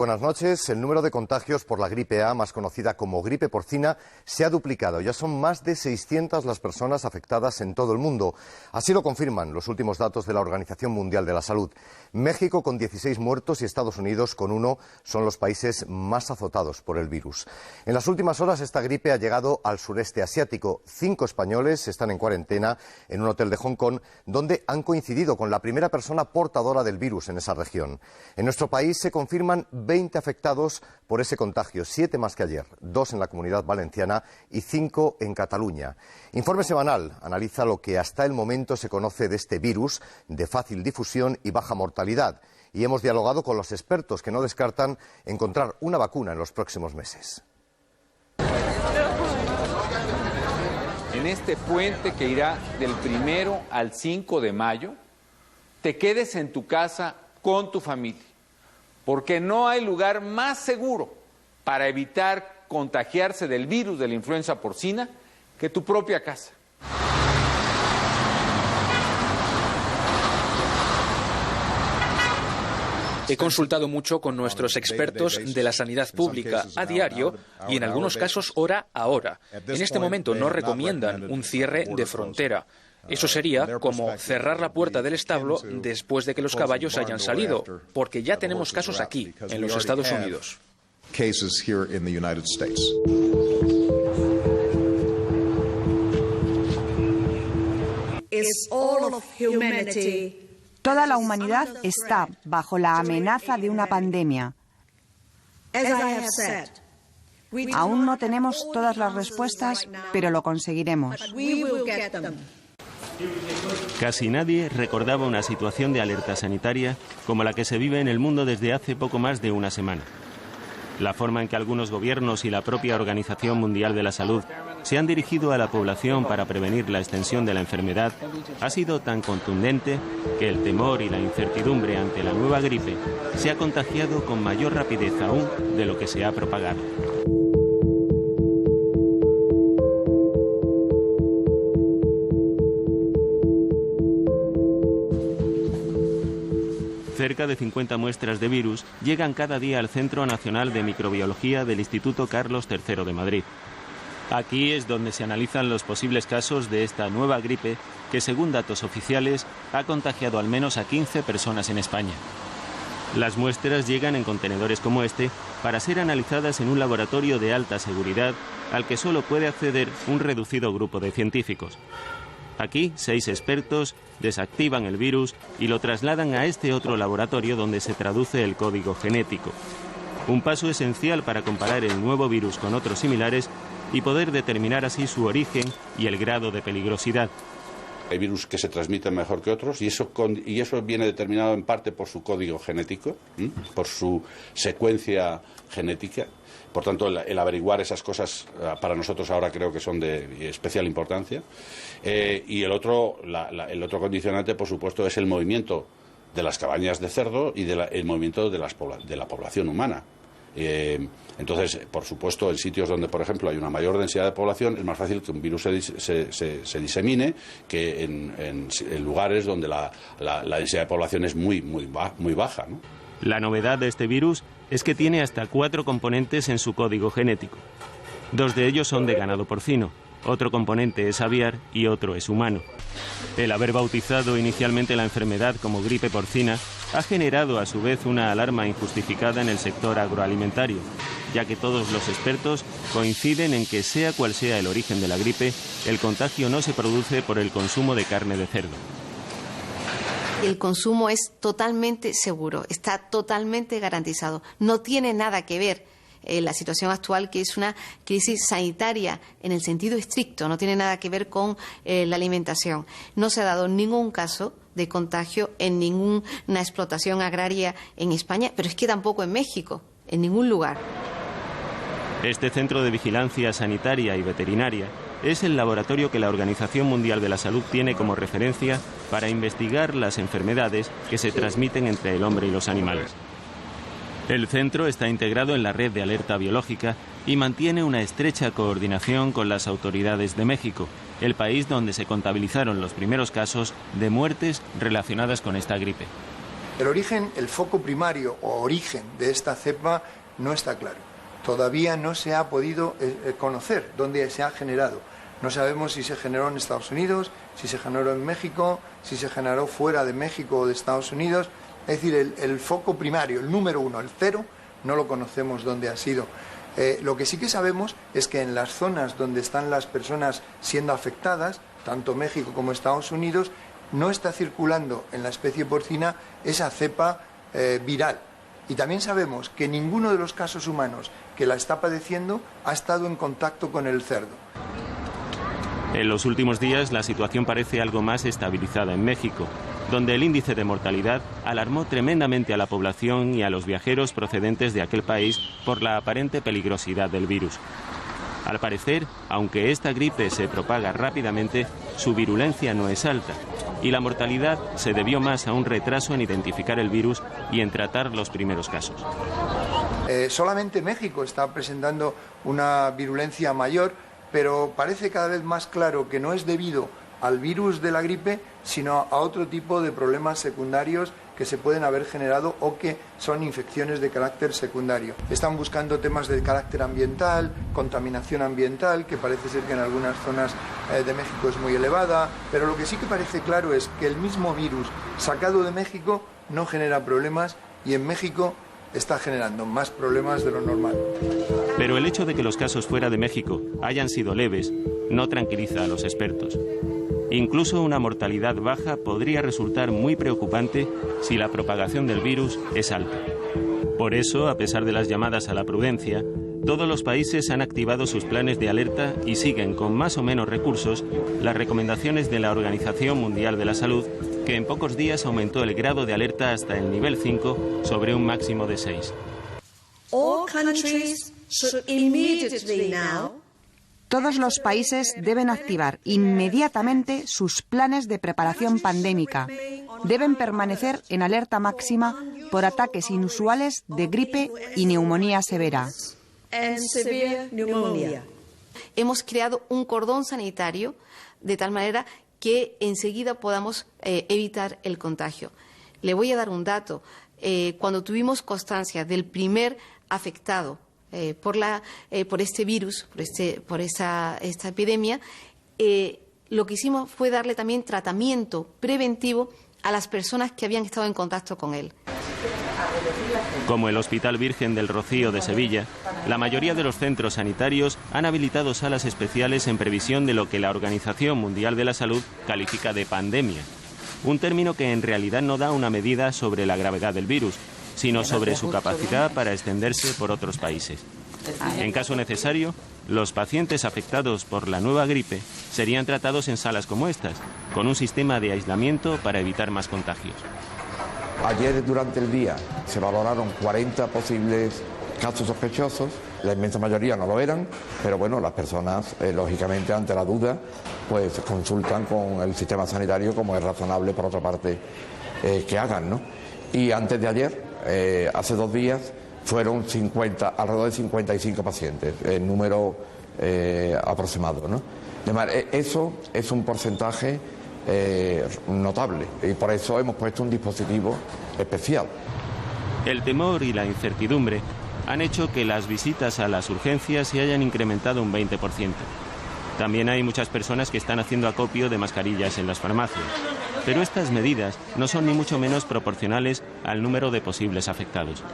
Buenas noches. El número de contagios por la gripe A, más conocida como gripe porcina, se ha duplicado. Ya son más de 600 las personas afectadas en todo el mundo. Así lo confirman los últimos datos de la Organización Mundial de la Salud. México, con 16 muertos, y Estados Unidos, con 1, son los países más azotados por el virus. En las últimas horas, esta gripe ha llegado al sureste asiático. 5 españoles están en cuarentena en un hotel de Hong Kong, donde han coincidido con la primera persona portadora del virus en esa región. En nuestro país se confirman 20 afectados por ese contagio, 7 más que ayer, 2 en la Comunidad Valenciana y 5 en Cataluña. Informe Semanal analiza lo que hasta el momento se conoce de este virus de fácil difusión y baja mortalidad. Y hemos dialogado con los expertos que no descartan encontrar una vacuna en los próximos meses. En este puente que irá del 1 al 5 de mayo, te quedes en tu casa con tu familia, porque no hay lugar más seguro para evitar contagiarse del virus de la influenza porcina que tu propia casa. He consultado mucho con nuestros expertos de la sanidad pública a diario y en algunos casos hora a hora. En este momento no recomiendan un cierre de frontera. Eso sería como cerrar la puerta del establo después de que los caballos hayan salido, porque ya tenemos casos aquí, en los Estados Unidos. Toda la humanidad está bajo la amenaza de una pandemia. Aún no tenemos todas las respuestas, pero lo conseguiremos. Casi nadie recordaba una situación de alerta sanitaria como la que se vive en el mundo desde hace poco más de una semana. La forma en que algunos gobiernos y la propia Organización Mundial de la Salud se han dirigido a la población para prevenir la extensión de la enfermedad ha sido tan contundente que el temor y la incertidumbre ante la nueva gripe se ha contagiado con mayor rapidez aún de lo que se ha propagado. Cerca de 50 muestras de virus llegan cada día al Centro Nacional de Microbiología del Instituto Carlos III de Madrid. Aquí es donde se analizan los posibles casos de esta nueva gripe que, según datos oficiales, ha contagiado al menos a 15 personas en España. Las muestras llegan en contenedores como este para ser analizadas en un laboratorio de alta seguridad al que solo puede acceder un reducido grupo de científicos. Aquí, 6 expertos desactivan el virus y lo trasladan a este otro laboratorio donde se traduce el código genético. Un paso esencial para comparar el nuevo virus con otros similares y poder determinar así su origen y el grado de peligrosidad. Hay virus que se transmiten mejor que otros y eso viene determinado en parte por su código genético, por su secuencia genética. Por tanto, el averiguar esas cosas para nosotros ahora creo que son de especial importancia. Y el otro condicionante, por supuesto, es el movimiento de las cabañas de cerdo y el movimiento de la población humana. Entonces, por supuesto, en sitios donde, por ejemplo, hay una mayor densidad de población, es más fácil que un virus se disemine que en lugares donde la densidad de población es muy baja, ¿no? La novedad de este virus es que tiene hasta 4 componentes en su código genético. 2 de ellos son de ganado porcino, otro componente es aviar y otro es humano. El haber bautizado inicialmente la enfermedad como gripe porcina ha generado a su vez una alarma injustificada en el sector agroalimentario, ya que todos los expertos coinciden en que, sea cual sea el origen de la gripe, el contagio no se produce por el consumo de carne de cerdo. El consumo es totalmente seguro, está totalmente garantizado. No tiene nada que ver la situación actual, que es una crisis sanitaria en el sentido estricto, no tiene nada que ver con la alimentación. No se ha dado ningún caso de contagio en ninguna explotación agraria en España, pero es que tampoco en México, en ningún lugar. Este Centro de Vigilancia Sanitaria y Veterinaria es el laboratorio que la Organización Mundial de la Salud tiene como referencia para investigar las enfermedades que se transmiten entre el hombre y los animales. El centro está integrado en la red de alerta biológica y mantiene una estrecha coordinación con las autoridades de México, el país donde se contabilizaron los primeros casos de muertes relacionadas con esta gripe. El origen, el foco primario o origen de esta cepa no está claro. Todavía no se ha podido conocer dónde se ha generado. No sabemos si se generó en Estados Unidos, si se generó en México, si se generó fuera de México o de Estados Unidos. Es decir, el foco primario, el número uno, el cero, no lo conocemos dónde ha sido. Lo que sí que sabemos es que en las zonas donde están las personas siendo afectadas, tanto México como Estados Unidos, no está circulando en la especie porcina esa cepa viral. Y también sabemos que ninguno de los casos humanos que la está padeciendo ha estado en contacto con el cerdo. En los últimos días la situación parece algo más estabilizada en México, donde el índice de mortalidad alarmó tremendamente a la población y a los viajeros procedentes de aquel país por la aparente peligrosidad del virus. Al parecer, aunque esta gripe se propaga rápidamente, su virulencia no es alta y la mortalidad se debió más a un retraso en identificar el virus y en tratar los primeros casos. Solamente México está presentando una virulencia mayor, pero parece cada vez más claro que no es debido al virus de la gripe, sino a otro tipo de problemas secundarios que se pueden haber generado o que son infecciones de carácter secundario. Están buscando temas de carácter ambiental, contaminación ambiental, que parece ser que en algunas zonas de México es muy elevada, pero lo que sí que parece claro es que el mismo virus sacado de México no genera problemas y en México está generando más problemas de lo normal. Pero el hecho de que los casos fuera de México hayan sido leves no tranquiliza a los expertos. Incluso una mortalidad baja podría resultar muy preocupante si la propagación del virus es alta. Por eso, a pesar de las llamadas a la prudencia, todos los países han activado sus planes de alerta y siguen con más o menos recursos las recomendaciones de la Organización Mundial de la Salud, que en pocos días aumentó el grado de alerta hasta el nivel 5 sobre un máximo de 6. Todos los países deben activar inmediatamente sus planes de preparación pandémica. Deben permanecer en alerta máxima por ataques inusuales de gripe y neumonía severa. Hemos creado un cordón sanitario de tal manera que enseguida podamos evitar el contagio. Le voy a dar un dato. Cuando tuvimos constancia del primer afectado por este virus, por esta epidemia, lo que hicimos fue darle también tratamiento preventivo a las personas que habían estado en contacto con él. Como el Hospital Virgen del Rocío de Sevilla, la mayoría de los centros sanitarios han habilitado salas especiales en previsión de lo que la Organización Mundial de la Salud califica de pandemia, un término que en realidad no da una medida sobre la gravedad del virus, sino sobre su capacidad para extenderse por otros países. En caso necesario, los pacientes afectados por la nueva gripe serían tratados en salas como estas, con un sistema de aislamiento para evitar más contagios. Ayer durante el día se valoraron 40 posibles casos sospechosos, la inmensa mayoría no lo eran, pero bueno, las personas, lógicamente, ante la duda, pues consultan con el sistema sanitario, como es razonable, por otra parte, que hagan, ¿no? Y antes de ayer, hace 2 días, fueron alrededor de 55 pacientes, el número aproximado, ¿no? Eso es un porcentaje notable y por eso hemos puesto un dispositivo especial. El temor y la incertidumbre han hecho que las visitas a las urgencias se hayan incrementado un 20%. También hay muchas personas que están haciendo acopio de mascarillas en las farmacias. Pero estas medidas no son ni mucho menos proporcionales al número de posibles afectados.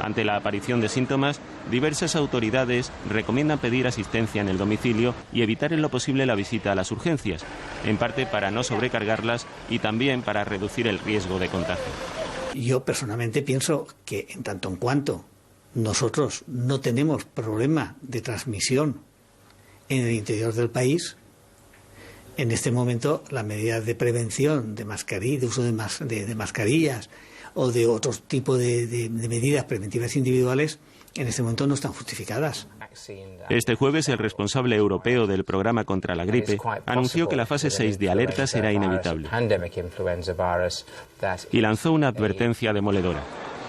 Ante la aparición de síntomas, diversas autoridades recomiendan pedir asistencia en el domicilio y evitar en lo posible la visita a las urgencias, en parte para no sobrecargarlas y también para reducir el riesgo de contagio. Yo personalmente pienso que en tanto en cuanto nosotros no tenemos problema de transmisión en el interior del país, en este momento las medidas de prevención de uso de mascarillas o de otro tipo de medidas preventivas individuales en este momento no están justificadas. Este jueves el responsable europeo del programa contra la gripe anunció que la fase 6 de alerta será inevitable y lanzó una advertencia demoledora.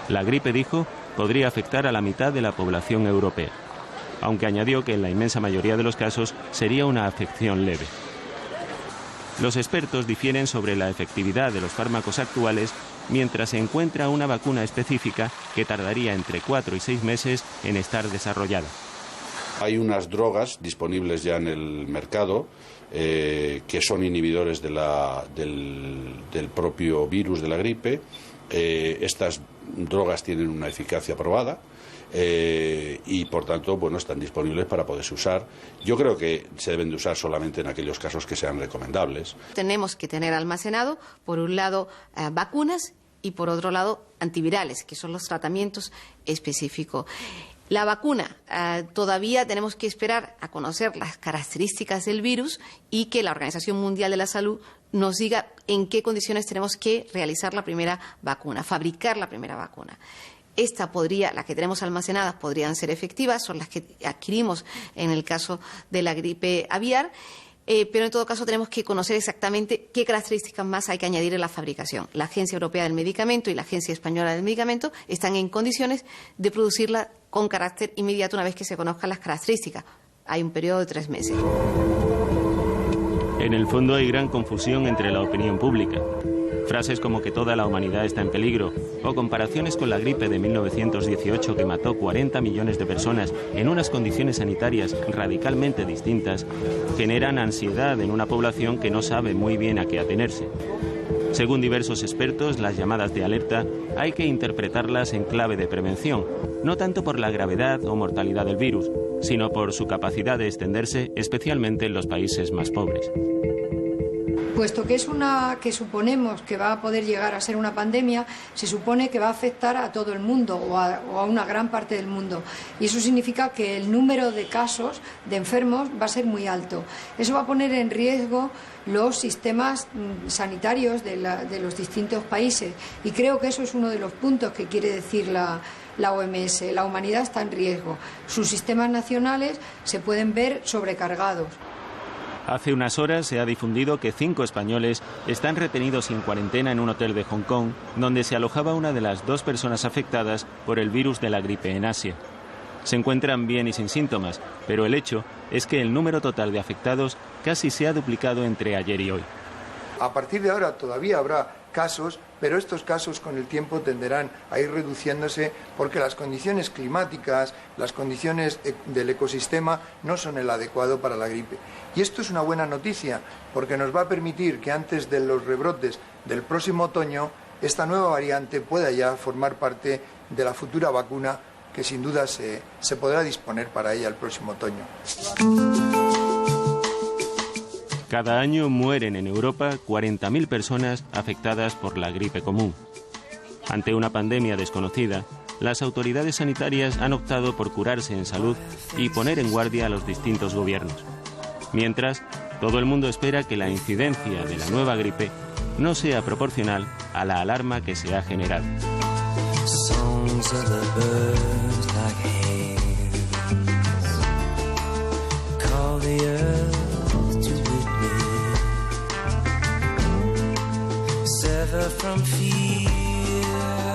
La gripe, dijo, podría afectar a la mitad de la población europea, aunque añadió que en la inmensa mayoría de los casos sería una afección leve. Los expertos difieren sobre la efectividad de los fármacos actuales mientras se encuentra una vacuna específica que tardaría entre 4 y 6 meses en estar desarrollada. Hay unas drogas disponibles ya en el mercado que son inhibidores del propio virus de la gripe. Estas drogas tienen una eficacia probada y por tanto están disponibles para poderse usar. Yo creo que se deben de usar solamente en aquellos casos que sean recomendables. Tenemos que tener almacenado, por un lado, vacunas y por otro lado, antivirales, que son los tratamientos específicos. La vacuna, todavía tenemos que esperar a conocer las características del virus y que la Organización Mundial de la Salud nos diga en qué condiciones tenemos que realizar la primera vacuna, fabricar la primera vacuna. Las que tenemos almacenadas podrían ser efectivas, son las que adquirimos en el caso de la gripe aviar, pero en todo caso tenemos que conocer exactamente qué características más hay que añadir en la fabricación. La Agencia Europea del Medicamento y la Agencia Española del Medicamento están en condiciones de producirla con carácter inmediato una vez que se conozcan las características. Hay un periodo de 3 meses. En el fondo hay gran confusión entre la opinión pública. Frases como que toda la humanidad está en peligro o comparaciones con la gripe de 1918 que mató 40 millones de personas en unas condiciones sanitarias radicalmente distintas generan ansiedad en una población que no sabe muy bien a qué atenerse. Según diversos expertos, las llamadas de alerta hay que interpretarlas en clave de prevención, no tanto por la gravedad o mortalidad del virus, sino por su capacidad de extenderse, especialmente en los países más pobres. Puesto que es una que suponemos que va a poder llegar a ser una pandemia, se supone que va a afectar a todo el mundo o a una gran parte del mundo. Y eso significa que el número de casos de enfermos va a ser muy alto. Eso va a poner en riesgo los sistemas sanitarios de los distintos países. Y creo que eso es uno de los puntos que quiere decir la OMS. La humanidad está en riesgo. Sus sistemas nacionales se pueden ver sobrecargados. Hace unas horas se ha difundido que 5 españoles están retenidos sin cuarentena en un hotel de Hong Kong, donde se alojaba una de las 2 personas afectadas por el virus de la gripe en Asia. Se encuentran bien y sin síntomas, pero el hecho es que el número total de afectados casi se ha duplicado entre ayer y hoy. A partir de ahora todavía habrá casos, pero estos casos con el tiempo tenderán a ir reduciéndose porque las condiciones climáticas, las condiciones del ecosistema no son el adecuado para la gripe. Y esto es una buena noticia porque nos va a permitir que antes de los rebrotes del próximo otoño esta nueva variante pueda ya formar parte de la futura vacuna que sin duda se podrá disponer para ella el próximo otoño. Cada año mueren en Europa 40.000 personas afectadas por la gripe común. Ante una pandemia desconocida, las autoridades sanitarias han optado por curarse en salud y poner en guardia a los distintos gobiernos. Mientras, todo el mundo espera que la incidencia de la nueva gripe no sea proporcional a la alarma que se ha generado. From fear